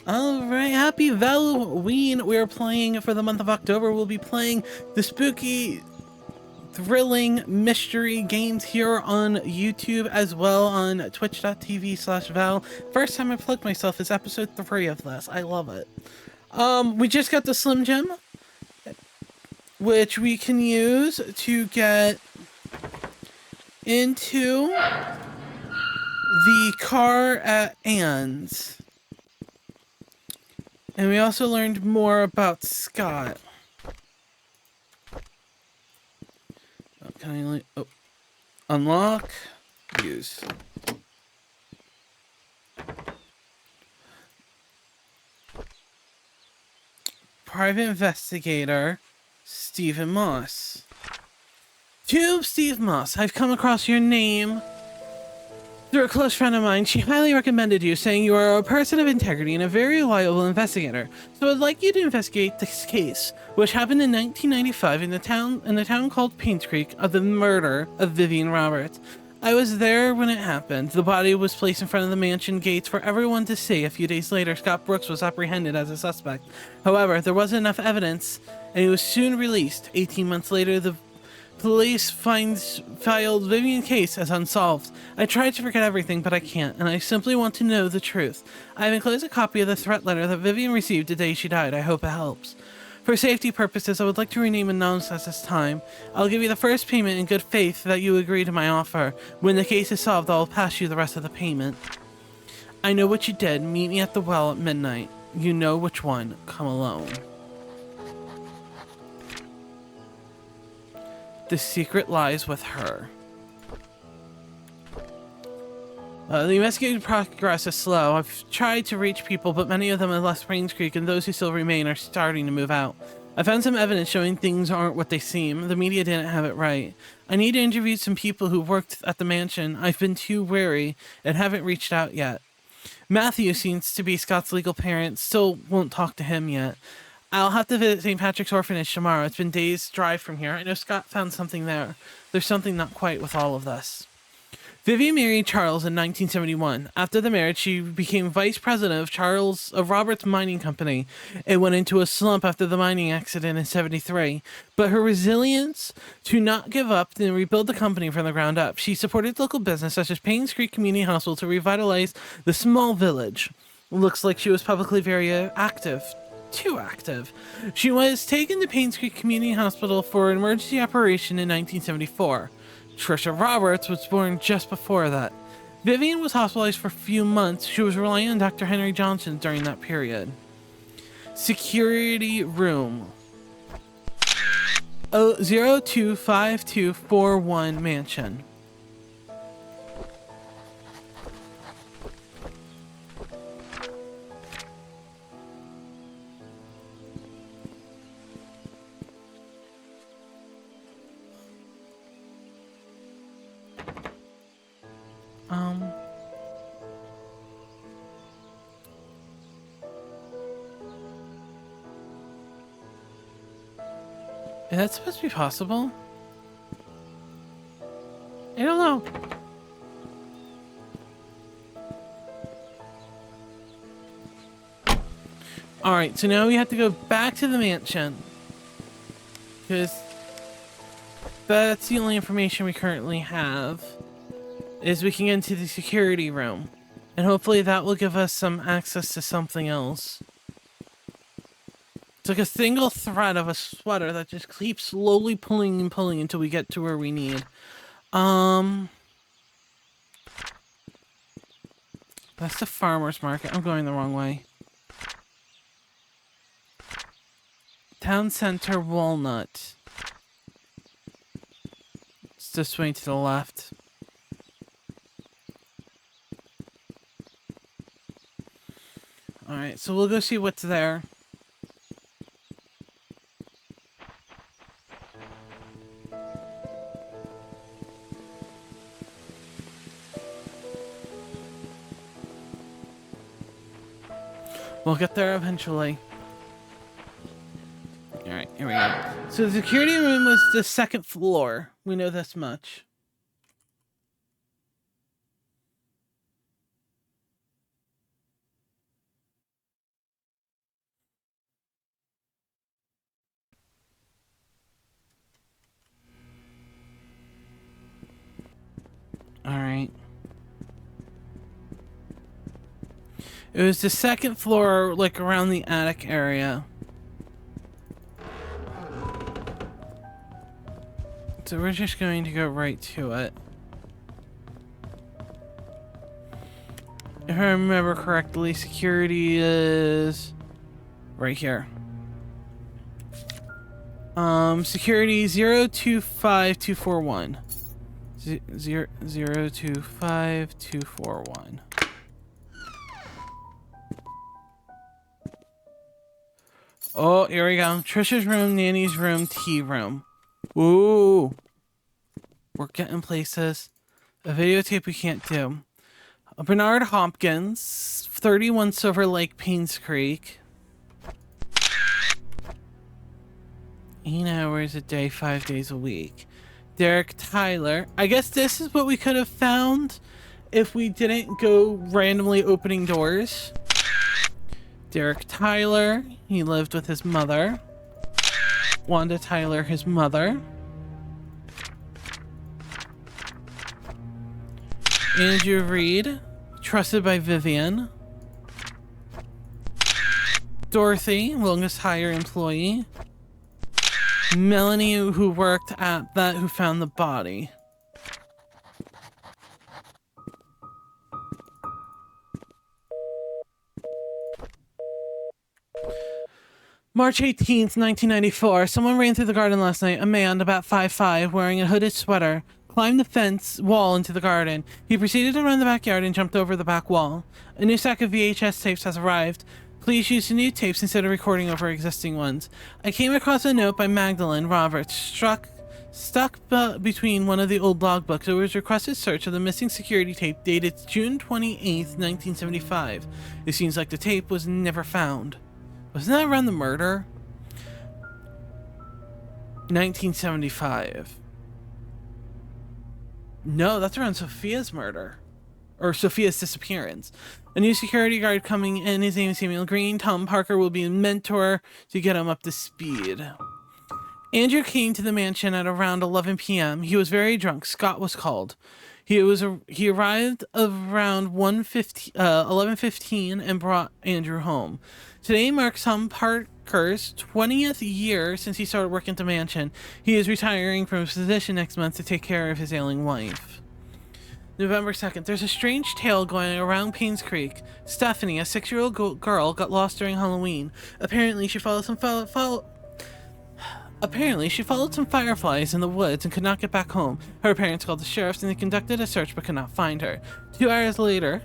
Alright, happy Valloween! We're playing for the month of October. We'll be playing the spooky, thrilling mystery games here on YouTube as well on twitch.tv/Val. First time I plugged myself is episode 3 of this. I love it. We just got the Slim Gem, which we can use to get into the car at Ann's. And we also learned more about Scott. Oh, can I only... Oh. Unlock. Use. Private Investigator, Stephen Moss. To Steve Moss, I've come across your name through a close friend of mine. She highly recommended you, saying you are a person of integrity and a very reliable investigator. So I'd like you to investigate this case, which happened in 1995 in the town called Painscreek, of the murder of Vivian Roberts. I was there when it happened. The body was placed in front of the mansion gates for everyone to see. A few days later, Scott Brooks was apprehended as a suspect. However, there wasn't enough evidence, and he was soon released. 18 months later, the police filed Vivian's case as unsolved. I tried to forget everything, but I can't, and I simply want to know the truth. I have enclosed a copy of the threat letter that Vivian received the day she died. I hope it helps. For safety purposes, I would like to rename anonymous at this time. I'll give you the first payment in good faith that you agree to my offer. When the case is solved, I'll pass you the rest of the payment. I know what you did. Meet me at the well at midnight. You know which one. Come alone. The secret lies with her. The investigating progress is slow. I've tried to reach people, but many of them have left Painscreek, and those who still remain are starting to move out. I found some evidence showing things aren't what they seem. The media didn't have it right. I need to interview some people who worked at the mansion. I've been too wary and haven't reached out yet. Matthew seems to be Scott's legal parent. Still won't talk to him yet. I'll have to visit St. Patrick's Orphanage tomorrow. It's been days' drive from here. I know Scott found something there. There's something not quite with all of this. Vivian married Charles in 1971. After the marriage, she became vice president of Roberts Mining Company. It went into a slump after the mining accident in 73. But her resilience to not give up and rebuild the company from the ground up. She supported local business such as Painscreek Community Hospital to revitalize the small village. Looks like she was publicly very active. Too active. She was taken to Painscreek Community Hospital for an emergency operation in 1974. Trisha Roberts was born just before that. Vivian was hospitalized for a few months. She was relying on Dr. Henry Johnson during that period. Security room. 025241 mansion. Is that supposed to be possible? I don't know. Alright, so now we have to go back to the mansion. Because that's the only information we currently have. Is we can get into the security room. And hopefully that will give us some access to something else. It's like a single thread of a sweater that just keeps slowly pulling and pulling until we get to where we need. That's the farmer's market. I'm going the wrong way. Town Center Walnut. It's this way to the left. Alright, so we'll go see what's there. We'll get there eventually. Alright, here we go. So the security room was the second floor. We know this much. Alright. It was the second floor, like around the attic area. So we're just going to go right to it. If I remember correctly, security is right here. Security 025241. 025241. Oh, here we go. Trisha's room, Nanny's room, tea room. Ooh. We're getting places. A videotape we can't do. Bernard Hopkins, 31 Silver Lake, Painscreek. 8 hours a day, 5 days a week. Derek Tyler. I guess this is what we could have found if we didn't go randomly opening doors. Derek Tyler. He lived with his mother. Wanda Tyler, his mother. Andrew Reed. Trusted by Vivian. Dorothy, longest hire employee. Melanie, who worked at that, who found the body. March 18th, 1994. Someone ran through the garden last night. A man, about 5'5", wearing a hooded sweater, climbed the fence wall into the garden. He proceeded to run the backyard and jumped over the back wall. A new stack of VHS tapes has arrived. Please use the new tapes instead of recording over existing ones. I came across a note by Magdalene Roberts stuck between one of the old logbooks. It was requested search of the missing security tape dated June 28th, 1975. It seems like the tape was never found. Wasn't that around the murder? 1975. No, that's around Sophia's murder. Or Sophia's disappearance. A new security guard coming in. His name is Samuel Green. Tom Parker will be a mentor to get him up to speed. Andrew came to the mansion at around 11 p.m. He was very drunk. Scott was called. He arrived around 11:15 and brought Andrew home. Today marks Tom Parker's 20th year since he started working at the mansion. He is retiring from his position next month to take care of his ailing wife. November 2nd. There's a strange tale going around Painscreek. Stephanie, a 6-year-old girl, got lost during Halloween. Apparently, she followed some fireflies in the woods and could not get back home. Her parents called the sheriffs and they conducted a search but could not find her. 2 hours later,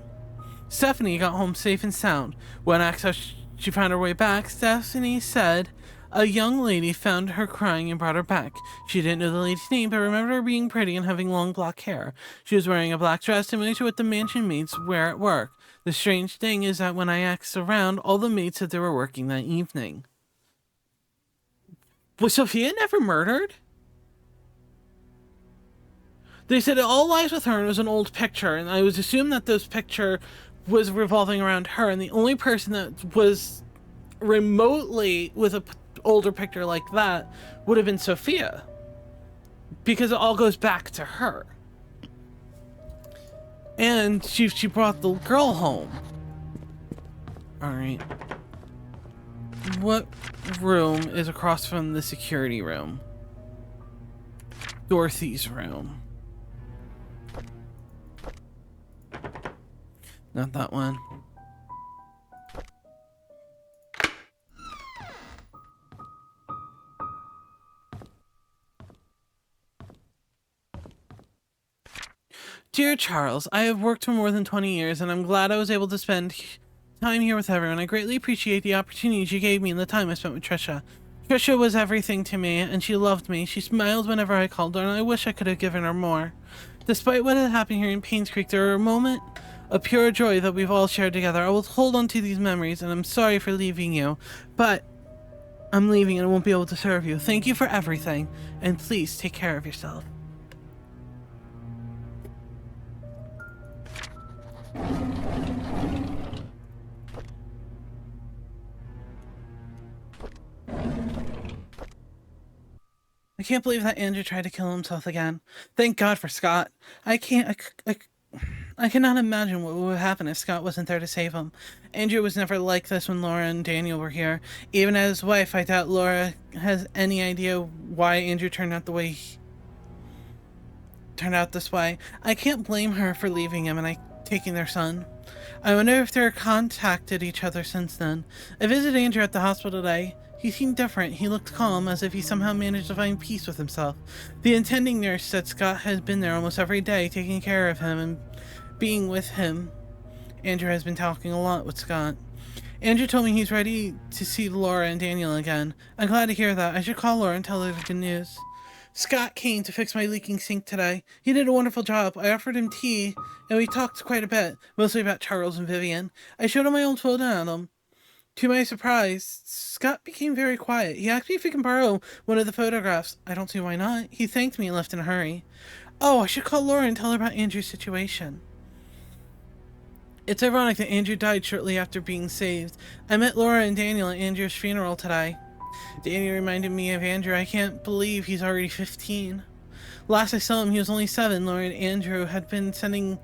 Stephanie got home safe and sound. When asked how she found her way back, Stephanie said a young lady found her crying and brought her back. She didn't know the lady's name, but remembered her being pretty and having long black hair. She was wearing a black dress similar to what the mansion maids wear at work. The strange thing is that when I asked around, all the maids said they were working that evening. Was Sophia never murdered? They said it all lies with her and it was an old picture, and I was assumed that this picture was revolving around her, and the only person that was remotely with a older picture like that would have been Sophia, because it all goes back to her. And she brought the girl home. Alright. What room is across from the security room? Dorothy's room. Not that one. Dear Charles, I have worked for more than 20 years and I'm glad I was able to spend time here with everyone. I greatly appreciate the opportunities you gave me and the time I spent with Trisha. Trisha was everything to me and she loved me. She smiled whenever I called her and I wish I could have given her more. Despite what had happened here in Painscreek, there were a moment of pure joy that we've all shared together. I will hold on to these memories and I'm sorry for leaving you, but I'm leaving and I won't be able to serve you. Thank you for everything and please take care of yourself. I can't believe that Andrew tried to kill himself again. Thank God for Scott. I can't. I cannot imagine what would happen if Scott wasn't there to save him. Andrew was never like this when Laura and Daniel were here. Even as his wife, I doubt Laura has any idea why Andrew turned out this way. I can't blame her for leaving him and taking their son. I wonder if they're contacted each other since then. I visited Andrew at the hospital today. He seemed different. He looked calm, as if he somehow managed to find peace with himself. The attending nurse said Scott has been there almost every day, taking care of him and being with him. Andrew has been talking a lot with Scott. Andrew told me he's ready to see Laura and Daniel again. I'm glad to hear that. I should call Laura and tell her the good news. Scott came to fix my leaking sink today. He did a wonderful job. I offered him tea, and we talked quite a bit, mostly about Charles and Vivian. I showed him my old photo album. To my surprise, Scott became very quiet. He asked me if he can borrow one of the photographs. I don't see why not. He thanked me and left in a hurry. Oh, I should call Laura and tell her about Andrew's situation. It's ironic that Andrew died shortly after being saved. I met Laura and Daniel at Andrew's funeral today. Daniel reminded me of Andrew. I can't believe he's already 15. Last I saw him, he was only 7. Laura and Andrew had been sending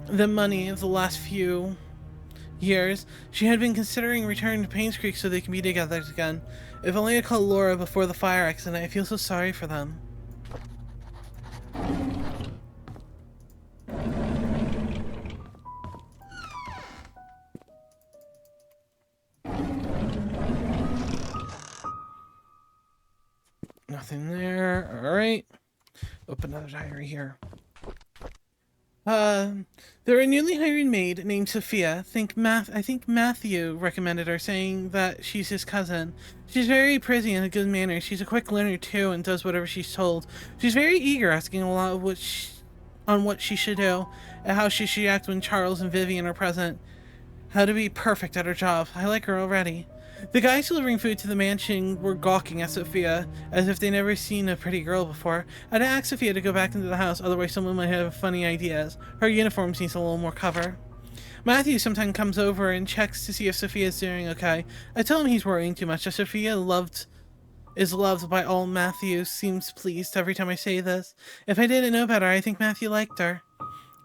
them money the last few years. She had been considering returning to Painscreek so they can be together again. If only I called Laura before the fire accident. I feel so sorry for them. Nothing there. Alright. Open another diary here. There a newly hired maid named Sophia. I think Matthew recommended her, saying that she's his cousin. She's very pretty and a good manner. She's a quick learner too and does whatever she's told. She's very eager, asking a lot of what she should do and how she should act when Charles and Vivian are present. How to be perfect at her job. I like her already. The guys delivering food to the mansion were gawking at Sophia, as if they'd never seen a pretty girl before. I'd asked Sophia to go back into the house, otherwise someone might have funny ideas. Her uniform needs a little more cover. Matthew sometimes comes over and checks to see if Sophia's doing okay. I tell him he's worrying too much, as Sophia is loved by all. Matthew seems pleased every time I say this. If I didn't know better, I think Matthew liked her.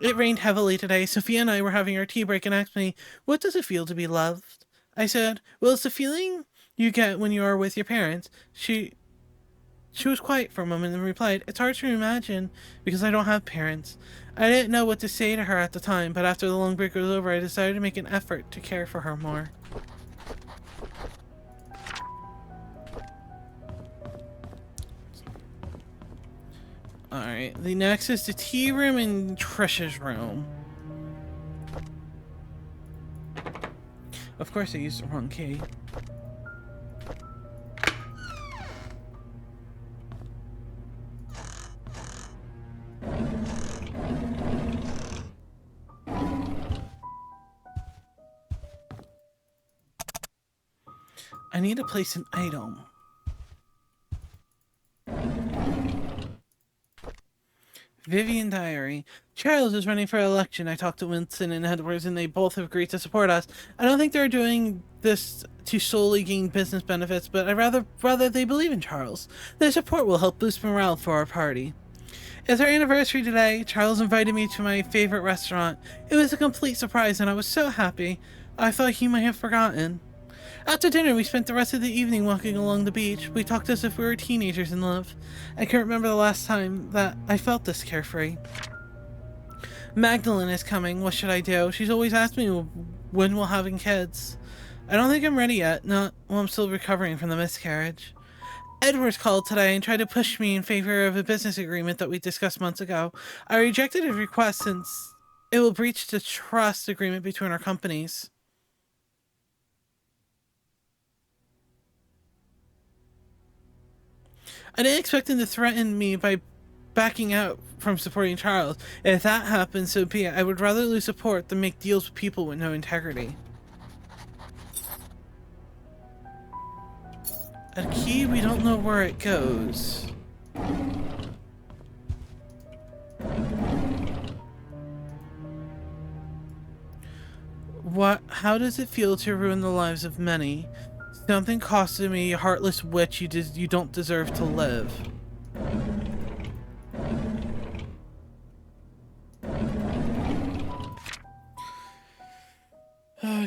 It rained heavily today. Sophia and I were having our tea break and asked me, what does it feel to be loved? I said, well, it's the feeling you get when you are with your parents. She was quiet for a moment and replied, it's hard to imagine because I don't have parents. I didn't know what to say to her at the time, but after the long break was over, I decided to make an effort to care for her more. Alright, the next is the tea room and Trish's room. Of course I used the wrong key. I need to place an item. Vivian Diary. Charles is running for election. I talked to Winston and Edwards and they both have agreed to support us. I don't think they're doing this to solely gain business benefits, but I'd rather they believe in Charles. Their support will help boost morale for our party. It's our anniversary today. Charles invited me to my favorite restaurant. It was a complete surprise and I was so happy. I thought he might have forgotten. After dinner, we spent the rest of the evening walking along the beach. We talked as if we were teenagers in love. I can't remember the last time that I felt this carefree. Magdalene is coming. What should I do? She's always asked me when we'll having kids. I don't think I'm ready yet. Not while I'm still recovering from the miscarriage. Edwards called today and tried to push me in favor of a business agreement that we discussed months ago. I rejected his request since it will breach the trust agreement between our companies. I didn't expect him to threaten me by backing out from supporting Charles. If that happens, so be it. I would rather lose support than make deals with people with no integrity. A key, we don't know where it goes. How does it feel to ruin the lives of many? Something costed me, you heartless witch. You don't deserve to live.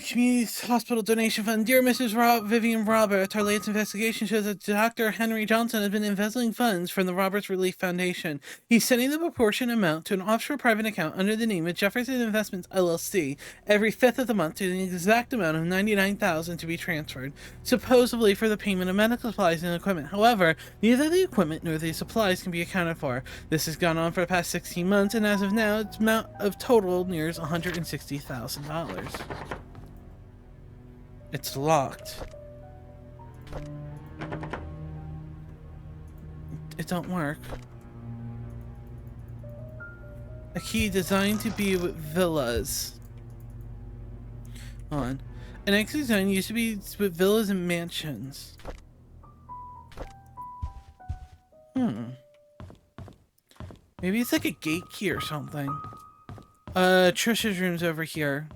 Community Hospital Donation Fund. Dear Mrs. Vivian Roberts, our latest investigation shows that Dr. Henry Johnson has been embezzling funds from the Roberts Relief Foundation. He's sending the proportionate amount to an offshore private account under the name of Jefferson Investments LLC every 5th of the month to the exact amount of $99,000 to be transferred, supposedly for the payment of medical supplies and equipment. However, neither the equipment nor the supplies can be accounted for. This has gone on for the past 16 months, and as of now, its amount of total nears $160,000. It's locked. It don't work. A key designed to be with villas. Hold on. An exit design used to be with villas and mansions. Maybe it's like a gate key or something. Trisha's room's over here.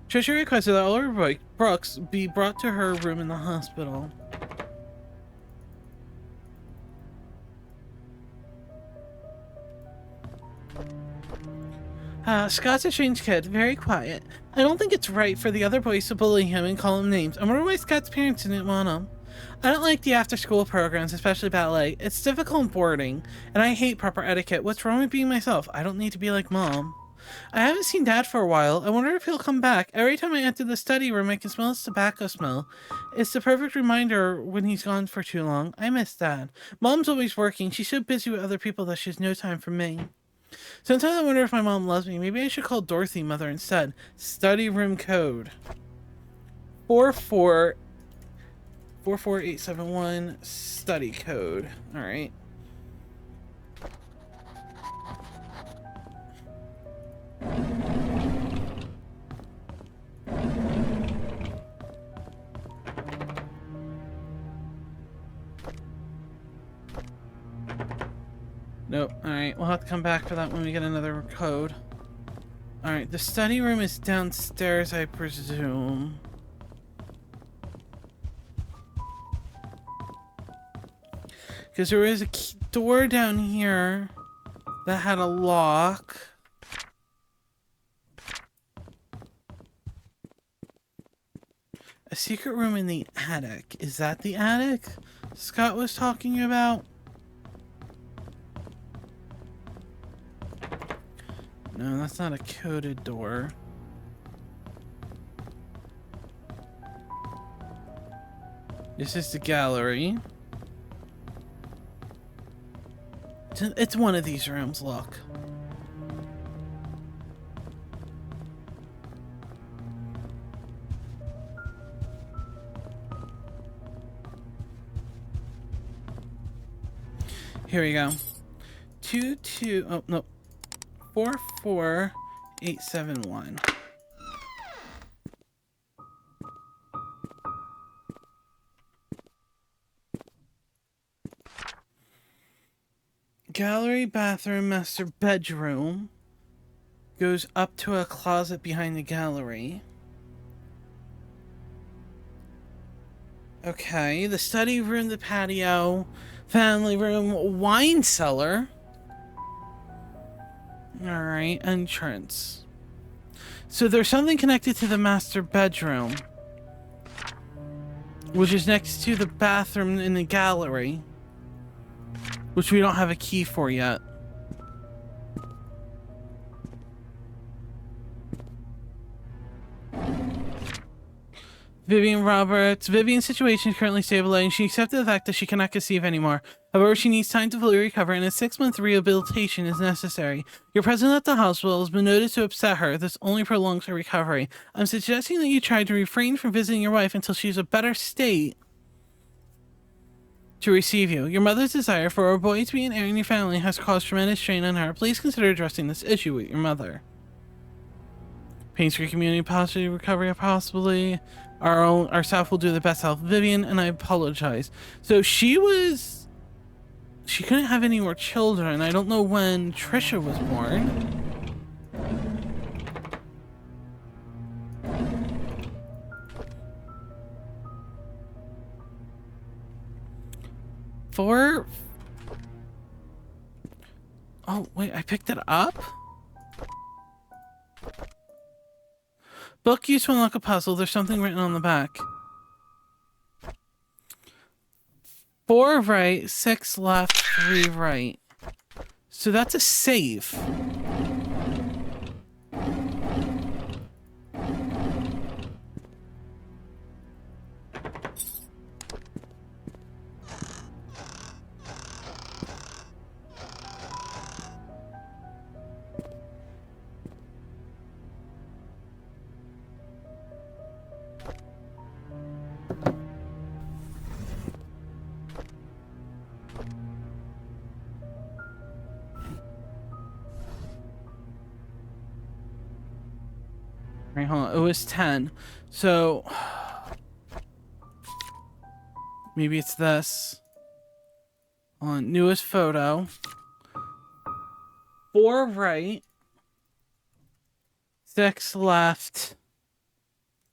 Trisha requested that all her books be brought to her room in the hospital. Scott's a strange kid, very quiet. I don't think it's right for the other boys to bully him and call him names. I wonder why Scott's parents didn't want him. I don't like the after-school programs, especially ballet. It's difficult and boring, and I hate proper etiquette. What's wrong with being myself? I don't need to be like Mom. I haven't seen Dad for a while. I wonder if he'll come back. Every time I enter the study room, I can smell his tobacco smell. It's the perfect reminder when he's gone for too long. I miss Dad. Mom's always working. She's so busy with other people that she has no time for me. Sometimes I wonder if my mom loves me. Maybe I should call Dorothy Mother instead. Study room code. 44871 study code. Alright. Nope. Alright, we'll have to come back for that when we get another code. Alright, the study room is downstairs, I presume. Because there is a door down here that had a lock. A secret room in the attic. Is that the attic Scott was talking about? No, that's not a coded door. This is the gallery. It's one of these rooms, look. Here we go. 44871. Gallery, bathroom, master bedroom. Goes up to a closet behind the gallery. Okay, the study room, the patio, family room, wine cellar. Alright, entrance. So there's something connected to the master bedroom, which is next to the bathroom in the gallery, which we don't have a key for yet. Vivian Roberts. Vivian's situation is currently stabilizing. She accepted the fact that she cannot conceive anymore. However, she needs time to fully recover, and a 6-month rehabilitation is necessary. Your presence at the hospital has been noted to upset her. This only prolongs her recovery. I'm suggesting that you try to refrain from visiting your wife until she's in a better state to receive you. Your mother's desire for a boy to be an heir in your family has caused tremendous strain on her. Please consider addressing this issue with your mother. Painscreek community possibly recovery possibly. Our staff will do the best help. Vivian, and I apologize. So she couldn't have any more children. I don't know when Trisha was born. Oh, wait, I picked it up? Book used to unlock a puzzle. There's something written on the back. 4 right, 6 left, 3 right. So that's a save. Right, hold on. It was 10. So maybe it's this. On newest photo. 4 right. 6 left.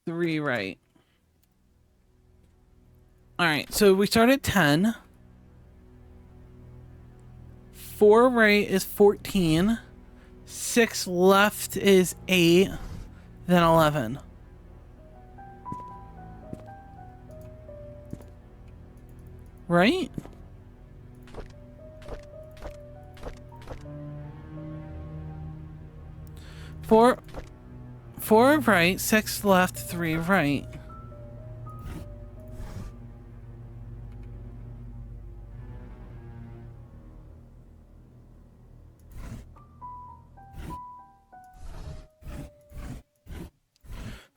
3 right. Alright, so we start at 10. 4 right is 14. 6 left is 8. Then 11. Right? Four right, 6 left, 3 right.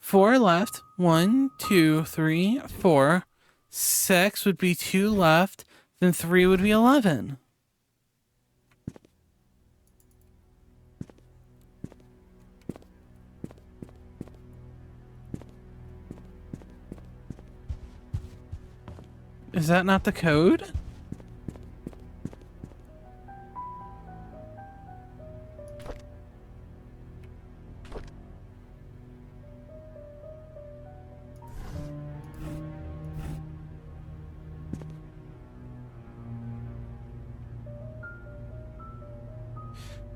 Four left. 1, 2, 3, 4. 6 would be 2 left. Then 3 would be 11. Is that not the code?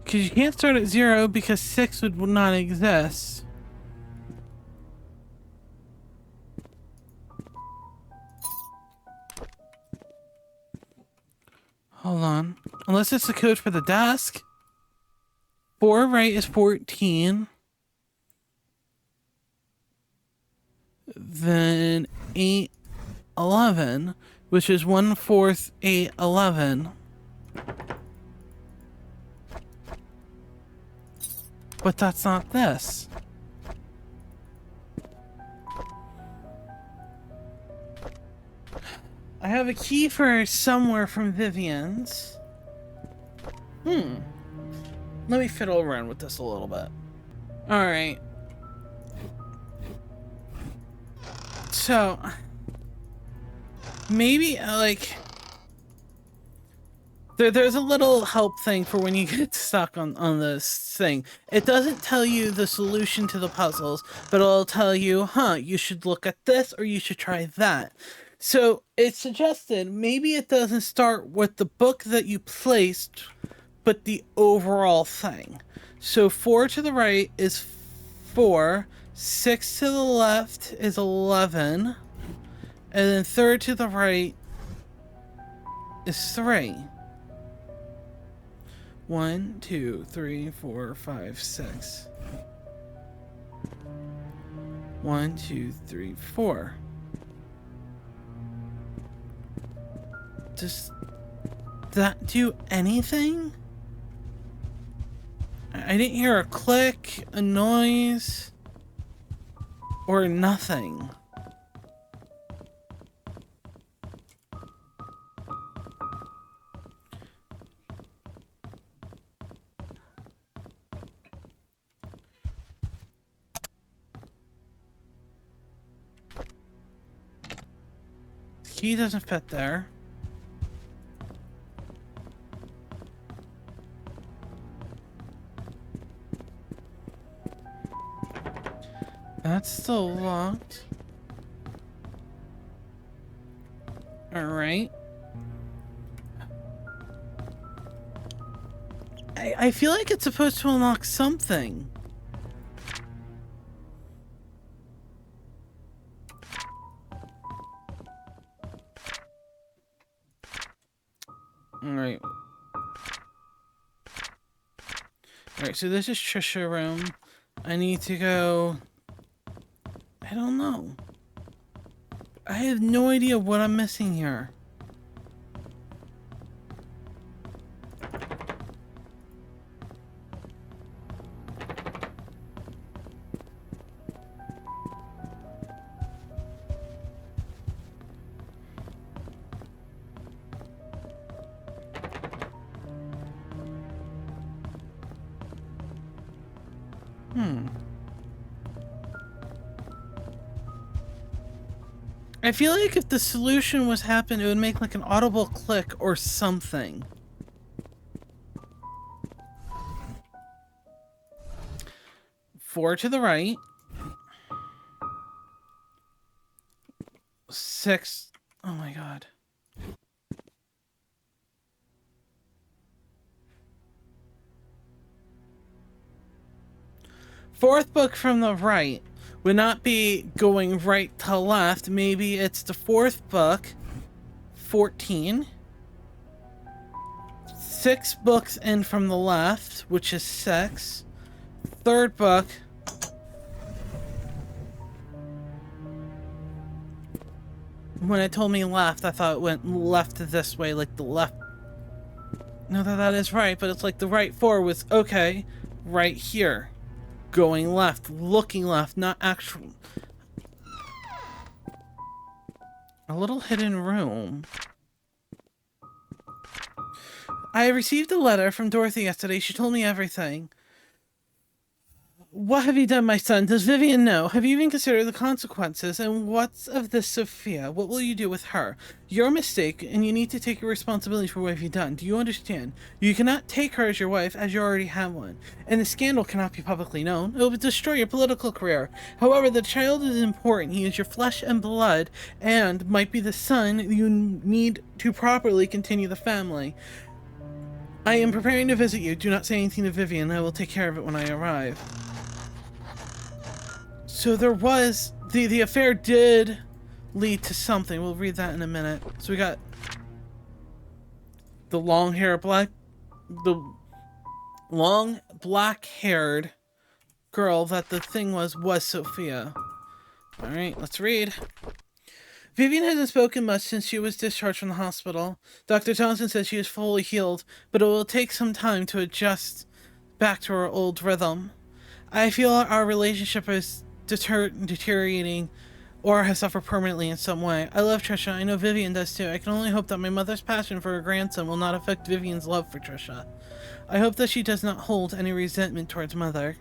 Because you can't start at 0 because 6 would not exist. Hold on. Unless it's the code for the desk. 4 right is 14. Then 8, 11, which is 1/4, 8, 11. But that's not this. I have a key for somewhere from Vivian's. Let me fiddle around with this a little bit. Alright. So, maybe, like... There's a little help thing for when you get stuck on this thing. It doesn't tell you the solution to the puzzles, but it'll tell you, you should look at this or you should try that. So it suggested maybe it doesn't start with the book that you placed, but the overall thing. So 4 to the right is 4, 6 to the left is 11, and then 3rd to the right is 3. 1, 2, 3, 4, 5, 6. 1, 2, 3, 4. Does that do anything? I didn't hear a click, a noise, or nothing. key doesn't fit there. That's still locked. Alright. I feel like it's supposed to unlock something. Alright. Alright, so this is Trisha room. I need to go... I don't know. I have no idea what I'm missing here. I feel like if the solution was happen, it would make like an audible click or something. 4 to the right. 6. Oh my god. Fourth book from the right would not be going right to left. Maybe it's the fourth book, 14. 6 books in from the left, which is 6. Third book. When it told me left, I thought it went left this way, like the left. No, that is right, but it's like the right 4 was, okay, right here. Going left, looking left, not actual. A little hidden room. I received a letter from Dorothy yesterday. She told me everything. What have you done, my son? Does Vivian know? Have you even considered the consequences? And what's of this Sophia? What will you do with her? You're a mistake, and you need to take your responsibility for what have you done. Do you understand? You cannot take her as your wife, as you already have one. And the scandal cannot be publicly known. It will destroy your political career. However, the child is important. He is your flesh and blood, and might be the son you need to properly continue the family. I am preparing to visit you. Do not say anything to Vivian. I will take care of it when I arrive. So there was, the affair did lead to something. We'll read that in a minute. So we got the long black-haired girl that the thing was Sophia. Alright, let's read. Vivian hasn't spoken much since she was discharged from the hospital. Dr. Johnson says she is fully healed, but it will take some time to adjust back to her old rhythm. I feel our relationship is deteriorating or has suffered permanently in some way. I love Trisha. I know Vivian does too. I can only hope that my mother's passion for her grandson will not affect Vivian's love for Trisha. I hope that she does not hold any resentment towards Mother.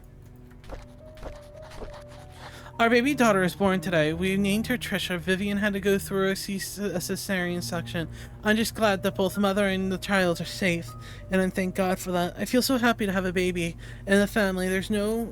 Our baby daughter is born today. We named her Trisha. Vivian had to go through a cesarean section. I'm just glad that both Mother and the child are safe, and I thank God for that. I feel so happy to have a baby in the family. There's no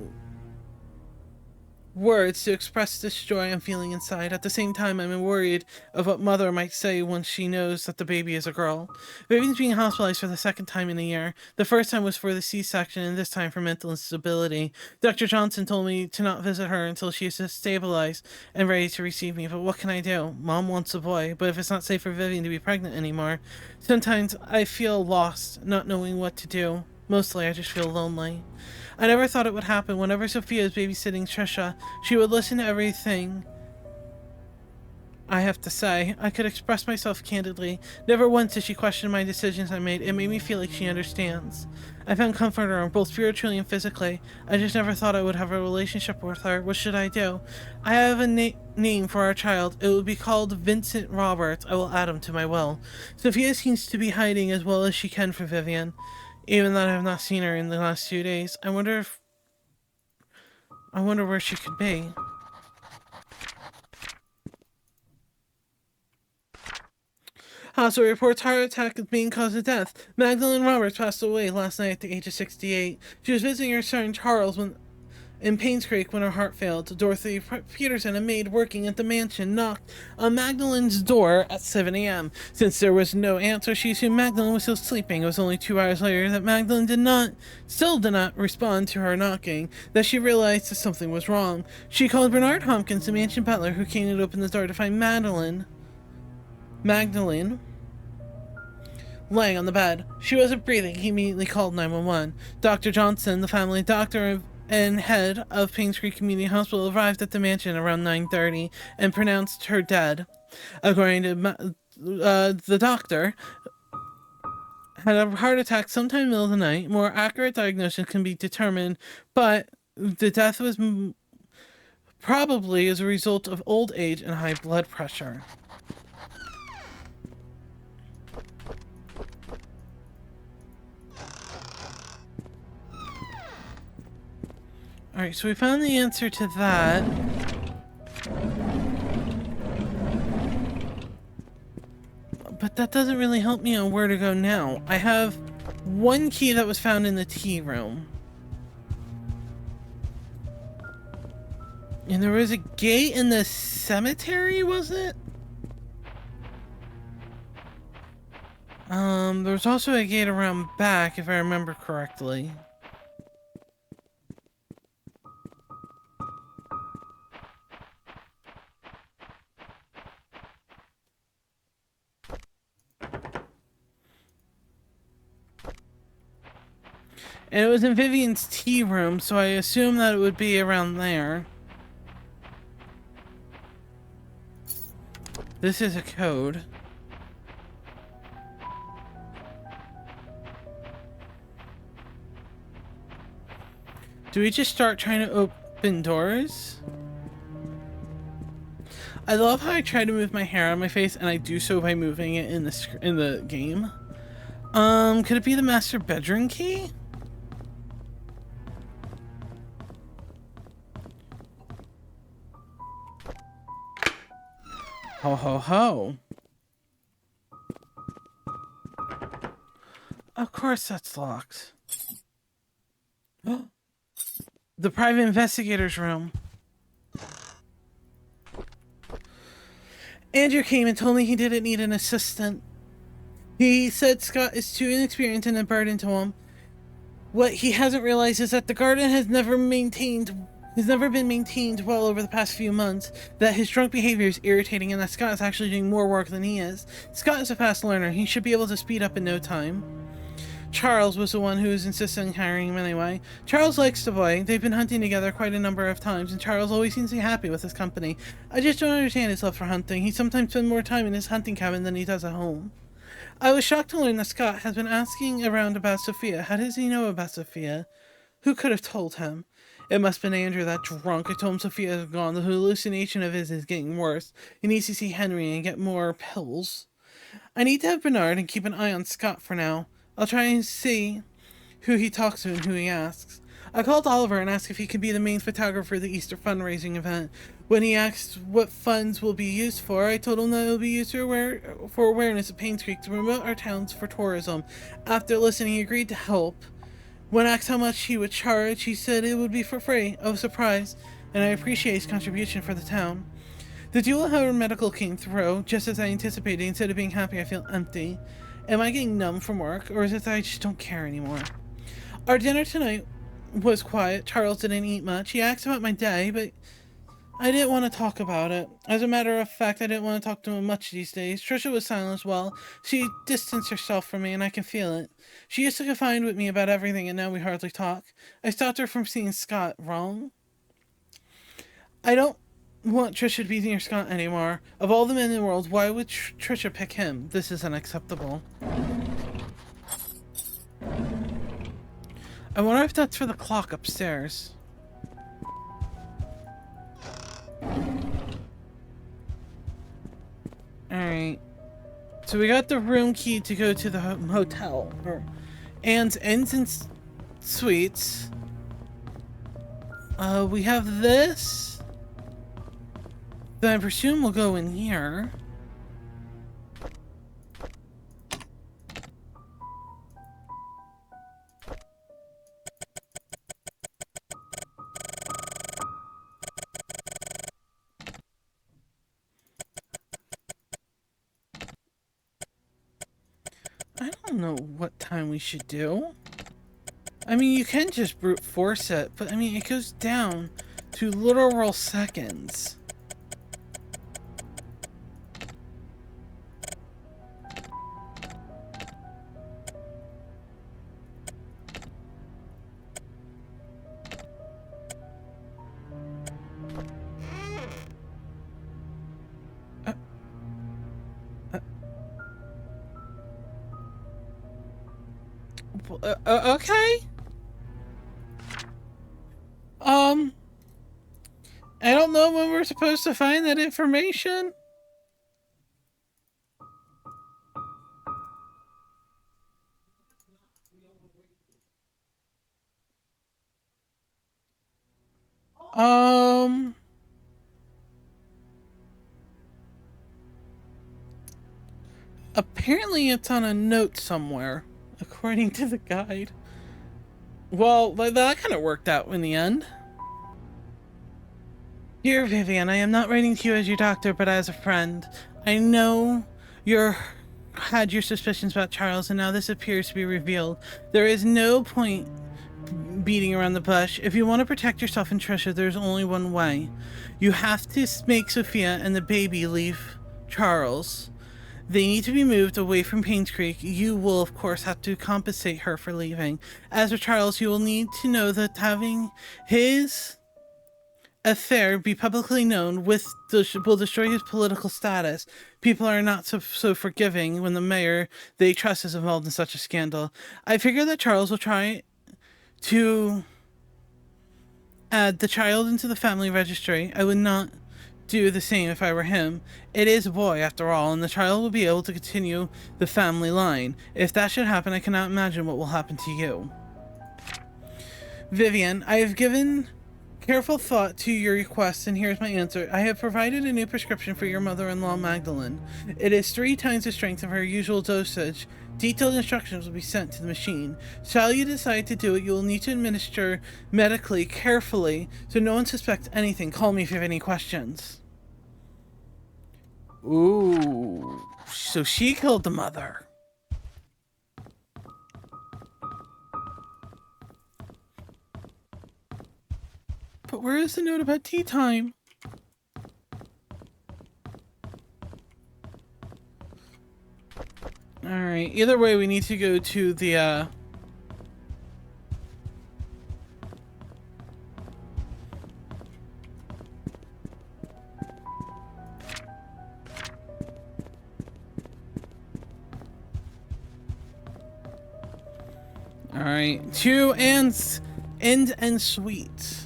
words to express this joy I'm feeling inside. At the same time, I'm worried of what Mother might say once she knows that the baby is a girl. Vivian's being hospitalized for the 2nd time in a year. The first time was for the C-section, and this time for mental instability. Dr. Johnson told me to not visit her until she is stabilized and ready to receive me, but what can I do? Mom wants a boy, but if it's not safe for Vivian to be pregnant anymore, sometimes I feel lost, not knowing what to do. Mostly, I just feel lonely. I never thought it would happen. Whenever Sophia is babysitting Trisha, she would listen to everything I have to say. I could express myself candidly. Never once did she question my decisions I made. It made me feel like she understands. I found comfort in her, both spiritually and physically. I just never thought I would have a relationship with her. What should I do? I have a name for our child. It will be called Vincent Roberts. I will add him to my will. Sophia seems to be hiding as well as she can for Vivian. Even though I have not seen her in the last 2 days, I wonder where she could be. Hospital reports heart attack as main cause of death. Magdalene Roberts passed away last night at the age of 68. She was visiting her son Charles in Painscreek when her heart failed. Dorothy Peterson, a maid working at the mansion, knocked on Magdalene's door at 7 a.m. Since there was no answer, she assumed Magdalene was still sleeping. It was only 2 hours later that Magdalene still did not respond to her knocking, that she realized that something was wrong. She called Bernard Hopkins, the mansion butler, who came and opened the door to find Magdalene laying on the bed. She wasn't breathing. He immediately called 911. Dr. Johnson, the family doctor and head of Painscreek Community Hospital, arrived at the mansion around 9:30 and pronounced her dead. According to the doctor, had a heart attack sometime in the middle of the night. More accurate diagnosis can be determined, but the death was probably as a result of old age and high blood pressure. Alright, so we found the answer to that. But that doesn't really help me on where to go now. I have one key that was found in the tea room. And there was a gate in the cemetery, was it? There was also a gate around back, if I remember correctly. And it was in Vivian's tea room, so I assume that it would be around there. This is a code. Do we just start trying to open doors? I love how I try to move my hair on my face, and I do so by moving it in the game. Could it be the master bedroom key? Ho ho ho. Of course that's locked. The private investigator's room. Andrew came and told me he didn't need an assistant. He said Scott is too inexperienced and a burden to him. What he hasn't realized is that the garden has never been maintained well over the past few months, that his drunk behavior is irritating, and that Scott is actually doing more work than he is. Scott is a fast learner. He should be able to speed up in no time. Charles was the one who was insisting on hiring him anyway. Charles likes the boy. They've been hunting together quite a number of times, and Charles always seems to be happy with his company. I just don't understand his love for hunting. He sometimes spends more time in his hunting cabin than he does at home. I was shocked to learn that Scott has been asking around about Sophia. How does he know about Sophia? Who could have told him? It must have been Andrew, that drunk. I told him Sophia is gone. The hallucination of his is getting worse. He needs to see Henry and get more pills. I need to have Bernard and keep an eye on Scott for now. I'll try and see who he talks to and who he asks. I called Oliver and asked if he could be the main photographer of the Easter fundraising event. When he asked what funds will be used for, I told him that it will be used for awareness of Painscreek to promote our towns for tourism. After listening, he agreed to help. When asked how much he would charge, he said it would be for free. I was surprised, and I appreciate his contribution for the town. The dual however medical came through, just as I anticipated. Instead of being happy, I feel empty. Am I getting numb from work, or is it that I just don't care anymore? Our dinner tonight was quiet. Charles didn't eat much. He asked about my day, but I didn't want to talk about it. As a matter of fact, I didn't want to talk to him much these days. Trisha was silent as well. She distanced herself from me, and I can feel it. She used to confide with me about everything, and now we hardly talk. I stopped her from seeing Scott. Wrong? I don't want Trisha to be near Scott anymore. Of all the men in the world, why would Trisha pick him? This is unacceptable. I wonder if that's for the clock upstairs. Alright. So we got the room key to go to the hotel. Or Anne's Inns and Suites. We have this. Then I presume we'll go in here. don't know what time we should do. I mean, you can just brute force it, but I mean, it goes down to literal seconds. Okay. I don't know when we're supposed to find that information. Apparently it's on a note somewhere, according to the guide. Well, that kind of worked out in the end. Dear Vivian, I am not writing to you as your doctor, but as a friend. I know you had your suspicions about Charles, and now this appears to be revealed. There is no point beating around the bush. If you want to protect yourself and Trisha, there's only one way. You have to make Sophia and the baby leave Charles. They need to be moved away from Painscreek. You will, of course, have to compensate her for leaving. As for Charles, you will need to know that having his affair be publicly known will destroy his political status. People are not so forgiving when the mayor they trust is involved in such a scandal. I figure that Charles will try to add the child into the family registry. I would not do the same if I were him. It is a boy, after all, and the child will be able to continue the family line. If that should happen, I cannot imagine what will happen to you. Vivian, I have given careful thought to your request, and here's my answer. I have provided a new prescription for your mother-in-law, Magdalene. It is 3 times the strength of her usual dosage. Detailed instructions will be sent to the machine. Shall you decide to do it, you will need to administer medically, carefully, so no one suspects anything. Call me if you have any questions. Ooh, so she killed the mother. But where is the note about tea time? Alright, either way, we need to go to the, Alright, to End and Sweet.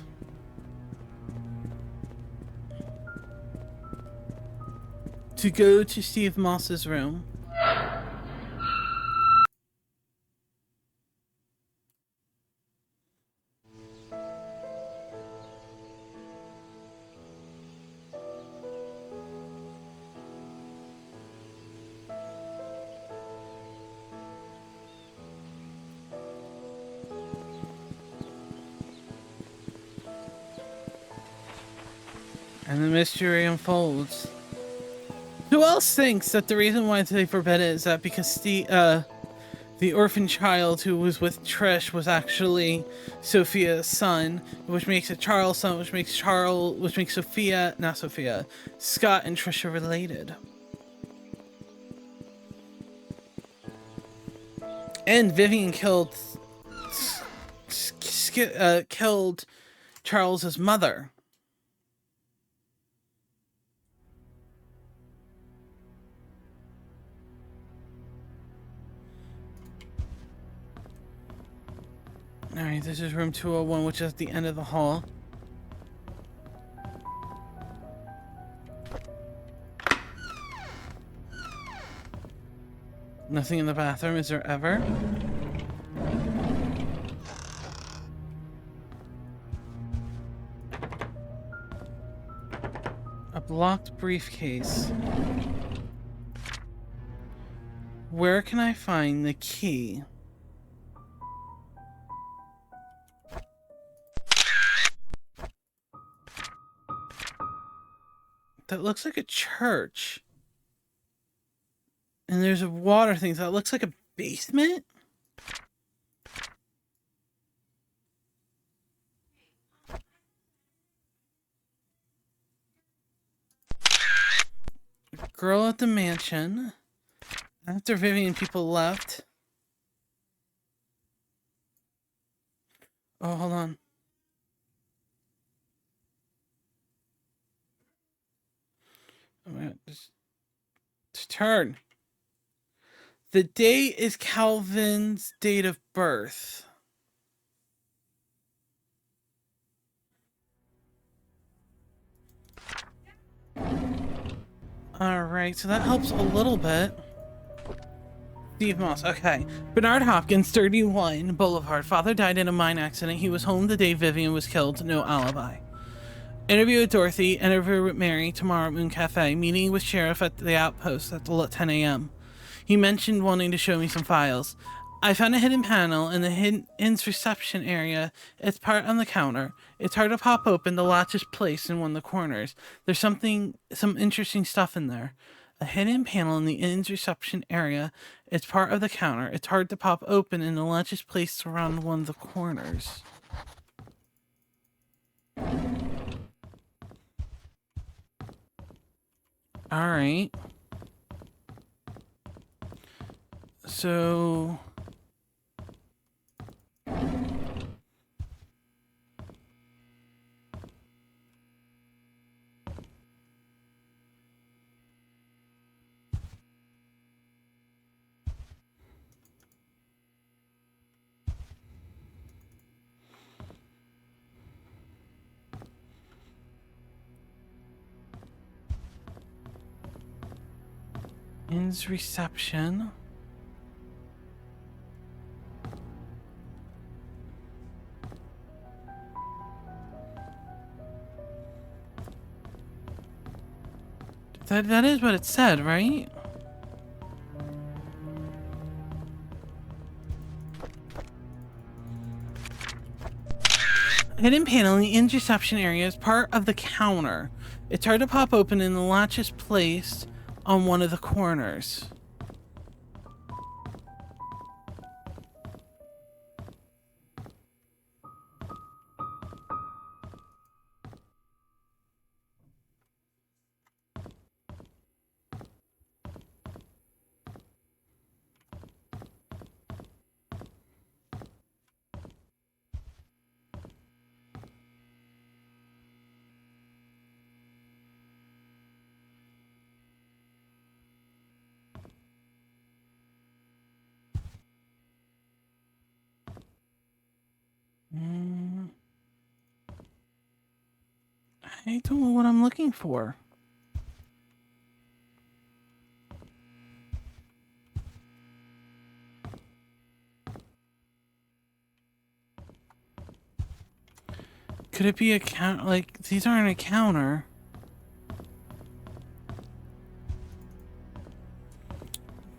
To go to Steve Moss's room. And the mystery unfolds. Who else thinks that the reason why they forbid it is that because the orphan child who was with Trish was actually Sophia's son, which makes it Charles' son, which makes Sophia, not Sophia, Scott and Trisha related. And Vivian killed Charles's mother. Alright, this is room 201, which is at the end of the hall. Nothing in the bathroom, is there ever? A blocked briefcase. Where can I find the key? That looks like a church. And there's a water thing, so that looks like a basement? Girl at the mansion. After Vivian, people left. Oh, hold on. Just turn. The date is Calvin's date of birth. Alright, so that helps a little bit. Steve Moss, okay. Bernard Hopkins, 31, Boulevard. Father died in a mine accident. He was home the day Vivian was killed. No alibi. Interview with Dorothy. Interview with Mary tomorrow at Moon Cafe. Meeting with Sheriff at the outpost at 10 a.m. He mentioned wanting to show me some files. I found a hidden panel in the inn's reception area. It's part on the counter. It's hard to pop open. The latch is placed in one of the corners. There's some interesting stuff in there. A hidden panel in the inn's reception area. It's part of the counter. It's hard to pop open, and the latch is placed around one of the corners. Alright. So... Inn's reception. That is what it said, right? Hidden panel in the inn's reception area is part of the counter. It's hard to pop open, and the latch is placed on one of the corners. I don't know what I'm looking for. Could it be a count? Like, these aren't a counter.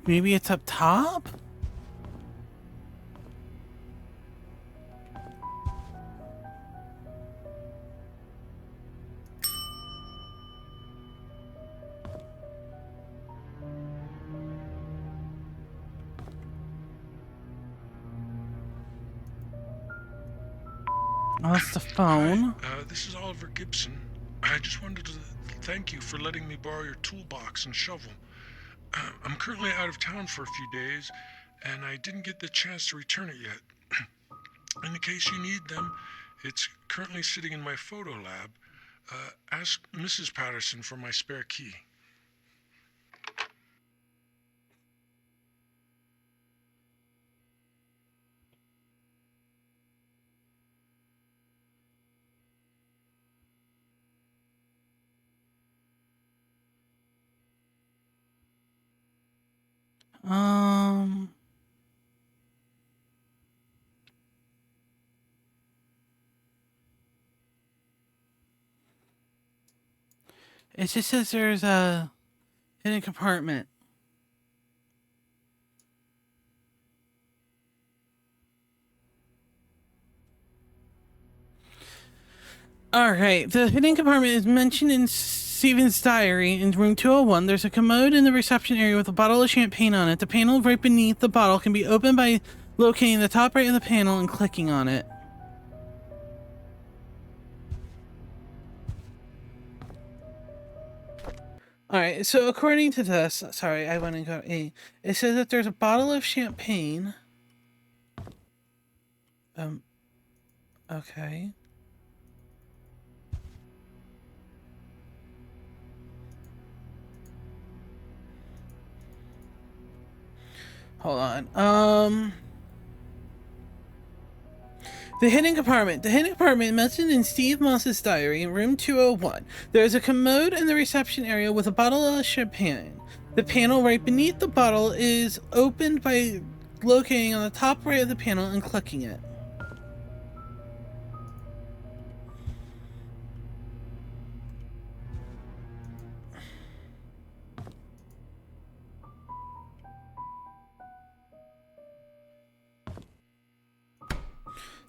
Maybe it's up top? Oh, that's the phone. Hi, this is Oliver Gibson. I just wanted to thank you for letting me borrow your toolbox and shovel. I'm currently out of town for a few days, and I didn't get the chance to return it yet. In the case you need them, it's currently sitting in my photo lab. Ask Mrs. Patterson for my spare key. It just says there's a hidden compartment. Alright, the hidden compartment is mentioned in Stephen's diary in room 201. There's a commode in the reception area with a bottle of champagne on it. The panel right beneath the bottle can be opened by locating the top right of the panel and clicking on it. Alright, so according to this, sorry, I went and got A. It says that there's a bottle of champagne. Okay. Hold on. The hidden compartment. The hidden compartment mentioned in Steve Moss's diary in room 201. There is a commode in the reception area with a bottle of champagne. The panel right beneath the bottle is opened by locating on the top right of the panel and clicking it.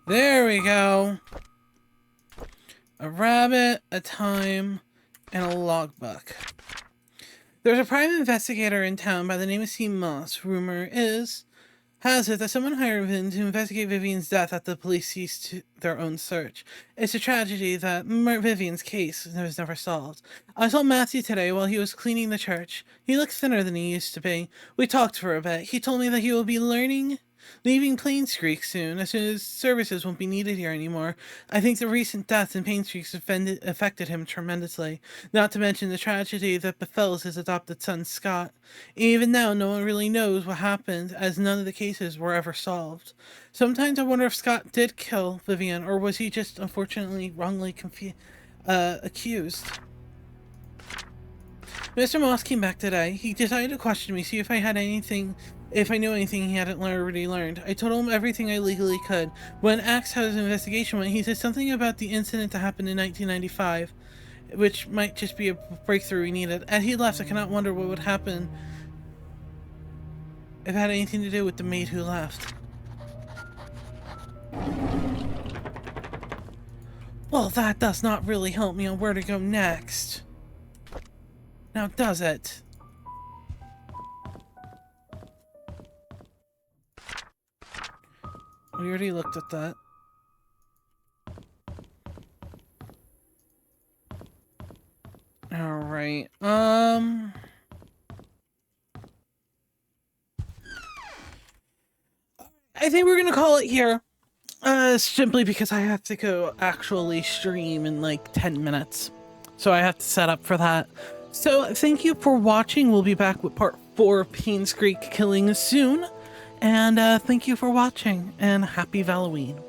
There we go. A rabbit, a time, and a logbook. There's a private investigator in town by the name of Steve Moss. Rumor has it that someone hired him to investigate Vivian's death after the police ceased their own search. It's a tragedy that Vivian's case was never solved. I saw Matthew today while he was cleaning the church. He looks thinner than he used to be. We talked for a bit. He told me that he will be leaving Painscreek soon as services won't be needed here anymore. I think the recent deaths in Painscreek affected him tremendously, not to mention the tragedy that befell his adopted son Scott. Even now, no one really knows what happened, as none of the cases were ever solved. Sometimes I wonder if Scott did kill Vivian, or was he just unfortunately wrongly accused. Mr. Moss came back today. He decided to question me, see if I knew anything he hadn't already learned. I told him everything I legally could. When asked how his investigation went, he said something about the incident that happened in 1995, which might just be a breakthrough we needed. And he left. I cannot wonder what would happen if it had anything to do with the maid who left. Well, that does not really help me on where to go next. Now, does it? We already looked at that. Alright, I think we're gonna call it here. Simply because I have to go actually stream in like 10 minutes. So I have to set up for that. So thank you for watching. We'll be back with part 4 of Painscreek Killings soon. And thank you for watching, and happy Valloween.